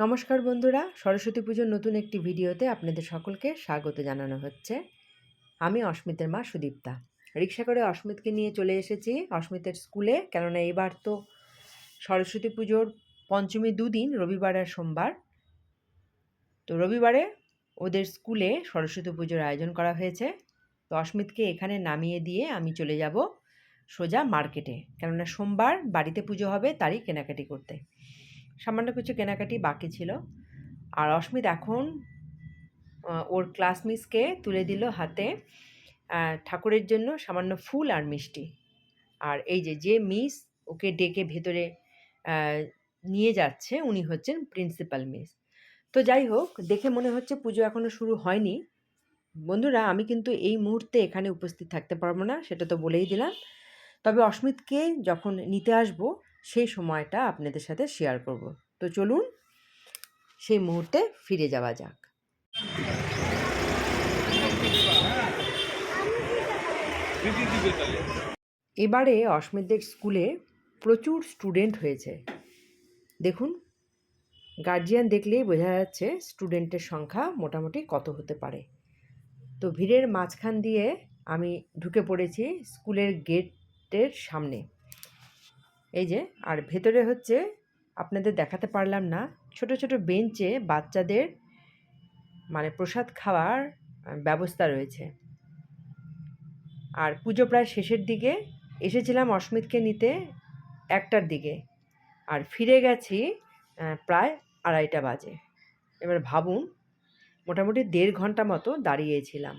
নমস্কার বন্ধুরা, সরস্বতী পুজোর নতুন একটি ভিডিওতে আপনাদের সকলকে স্বাগত জানানো হচ্ছে। আমি অস্মিতের মা সুদীপ্তা। রিক্সা করে অস্মিতকে নিয়ে চলে এসেছি অস্মিতের স্কুলে, কেননা এবার তো সরস্বতী পুজোর পঞ্চমী দুদিন, রবিবার আর সোমবার। তো রবিবারে ওদের স্কুলে সরস্বতী পুজোর আয়োজন করা হয়েছে। তো অস্মিতকে এখানে নামিয়ে দিয়ে আমি চলে যাব সোজা মার্কেটে, কেননা সোমবার বাড়িতে পুজো হবে, তারই কেনাকাটি করতে। সামান্য কিছু কেনাকাটি বাকি ছিল। আর অস্মিত এখন ওর ক্লাস মিসকে তুলে দিল হাতে ঠাকুরের জন্য সামান্য ফুল আর মিষ্টি। আর এই যে মিস ওকে ডেকে ভেতরে নিয়ে যাচ্ছে, উনি হচ্ছেন প্রিন্সিপাল মিস। তো যাই হোক, দেখে মনে হচ্ছে পুজো এখনও শুরু হয়নি। বন্ধুরা, আমি কিন্তু এই মুহূর্তে এখানে উপস্থিত থাকতে পারবো না, সেটা তো বলেই দিলাম। তবে অস্মিতকে যখন নিতে আসব সেই সময়টা আপনাদের সাথে শেয়ার করব। তো চলুন সেই মুহূর্তে ফিরে যাওয়া যাক। এবারে অস্মিতদের স্কুলে প্রচুর স্টুডেন্ট হয়েছে। দেখুন, গার্জিয়ান দেখলেই বোঝা যাচ্ছে স্টুডেন্টের সংখ্যা মোটামুটি কত হতে পারে। তো ভিড়ের মাঝখান দিয়ে আমি ঢুকে পড়েছি স্কুলের গেটের সামনে। এই যে, আর ভেতরে হচ্ছে আপনাদের দেখাতে পারলাম না, ছোট ছোট বেঞ্চে বাচ্চাদের প্রসাদ খাওয়ার ব্যবস্থা রয়েছে। আর পুজো প্রায় শেষের দিকে, এসেছিলাম অস্মিতকে নিতে 1টার দিকে, আর ফিরে গেছি প্রায় 2:30 বাজে। এবার ভাবুন, মোটামুটি 1.5 ঘন্টা মতো দাঁড়িয়েছিলাম।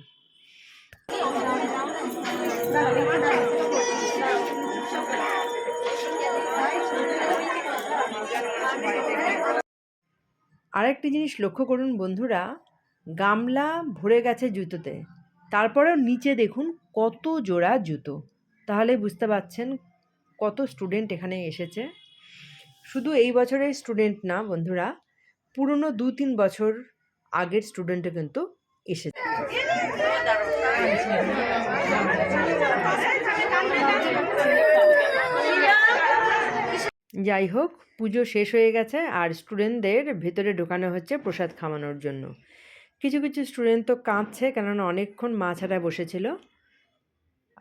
আরেকটি জিনিস লক্ষ্য করুন বন্ধুরা, গামলা ভরে গেছে জুতোতে, তারপরেও নিচে দেখুন কত জোড়া জুতো। তাহলে বুঝতে পারছেন কত স্টুডেন্ট এখানে এসেছে। শুধু এই বছরের স্টুডেন্ট না বন্ধুরা, পুরনো 2-3 বছর আগের স্টুডেন্টও কিন্তু এসেছে। যাই হোক, পুজো শেষ হয়ে গেছে আর স্টুডেন্টদের ভেতরে ঢোকানো হচ্ছে প্রসাদ খাওয়ানোর জন্য। কিছু কিছু স্টুডেন্ট তো কাঁদছে, কেননা অনেকক্ষণ মা ছাড়া বসেছিল।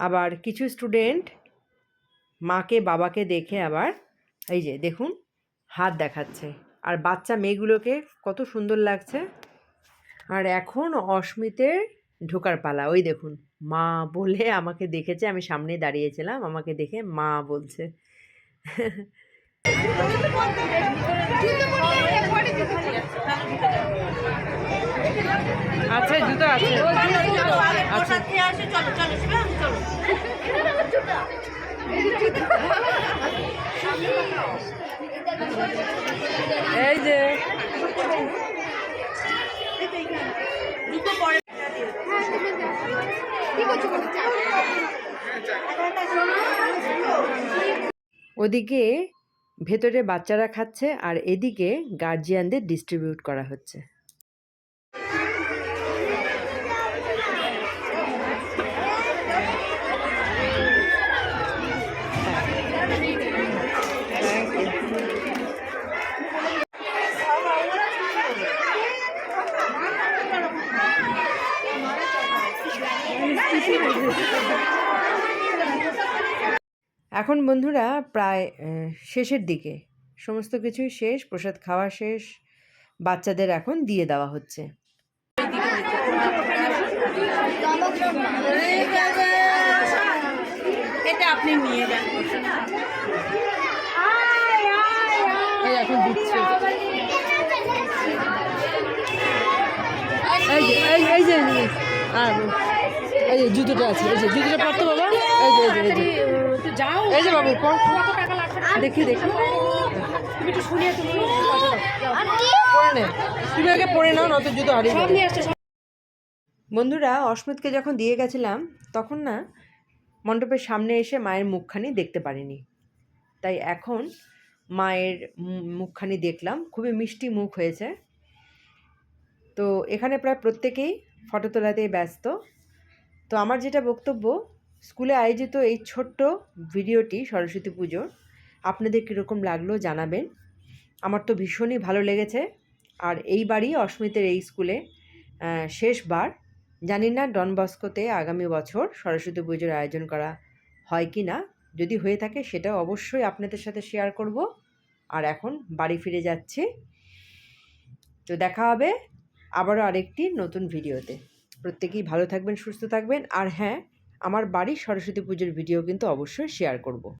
আবার কিছু স্টুডেন্ট মাকে বাবাকে দেখে আবার এই যে দেখুন হাত দেখাচ্ছে। আর বাচ্চা মেয়েগুলোকে কত সুন্দর লাগছে। আর এখন অস্মিতের ঢোকার পালা। ওই দেখুন, মা বলে আমাকে দেখেছে, আমি সামনে দাঁড়িয়েছিলাম, আমাকে দেখে মা বলছে। আচ্ছা, জুতো আছে। আচ্ছা, এই যে ওদিকে ভেতরে বাচ্চারা খাচ্ছে আর এদিকে গার্জিয়ানদের ডিস্ট্রিবিউট করা হচ্ছে। এখন বন্ধুরা প্রায় শেষের দিকে, সমস্ত কিছুই শেষ, প্রসাদ খাওয়া শেষ, বাচ্চাদের এখন দিয়ে দেওয়া হচ্ছে। এটা আপনি নিয়ে যান। এখন দিচ্ছে। এই যে জুতোটা আছে, এই যে জুতোটা পরতো বাবা, এই যে এই যে বাবু পর, দেখি তুমি একটু শুনিয়ে পরে নে, তুমি আগে পরে নাও, নয়তো জুতো হারিয়ে যাবে। বন্ধুরা, অস্মিতকে যখন দিয়ে গেছিলাম তখন না মণ্ডপের সামনে এসে মায়ের মুখখানি দেখতে পারিনি, তাই এখন মায়ের মুখখানি দেখলাম। খুবই মিষ্টি মুখ হয়েছে। তো এখানে প্রায় প্রত্যেকেই ফটো তোলাতেই ব্যস্ত। তো আমার যেটা বক্তব্য, স্কুলে আয়োজিত এই ছোট্ট ভিডিওটি সরস্বতী পুজোর আপনাদের কীরকম লাগলো জানাবেন। আমার তো ভীষণই ভালো লেগেছে। আর এইবারই অস্মিতের এই স্কুলে শেষবার। জানি না ডন বস্কোতে আগামী বছর সরস্বতী পুজোর আয়োজন করা হয় কি না। যদি হয়ে থাকে সেটা অবশ্যই আপনাদের সাথে শেয়ার করব। আর এখন বাড়ি ফিরে যাচ্ছি। তো দেখা হবে আবারও আরেকটি নতুন ভিডিওতে। প্রত্যেকেই ভালো থাকবেন, সুস্থ থাকবেন। আর হ্যাঁ, আমার বাড়ির সরস্বতী পুজোর ভিডিও কিন্তু অবশ্যই শেয়ার করব।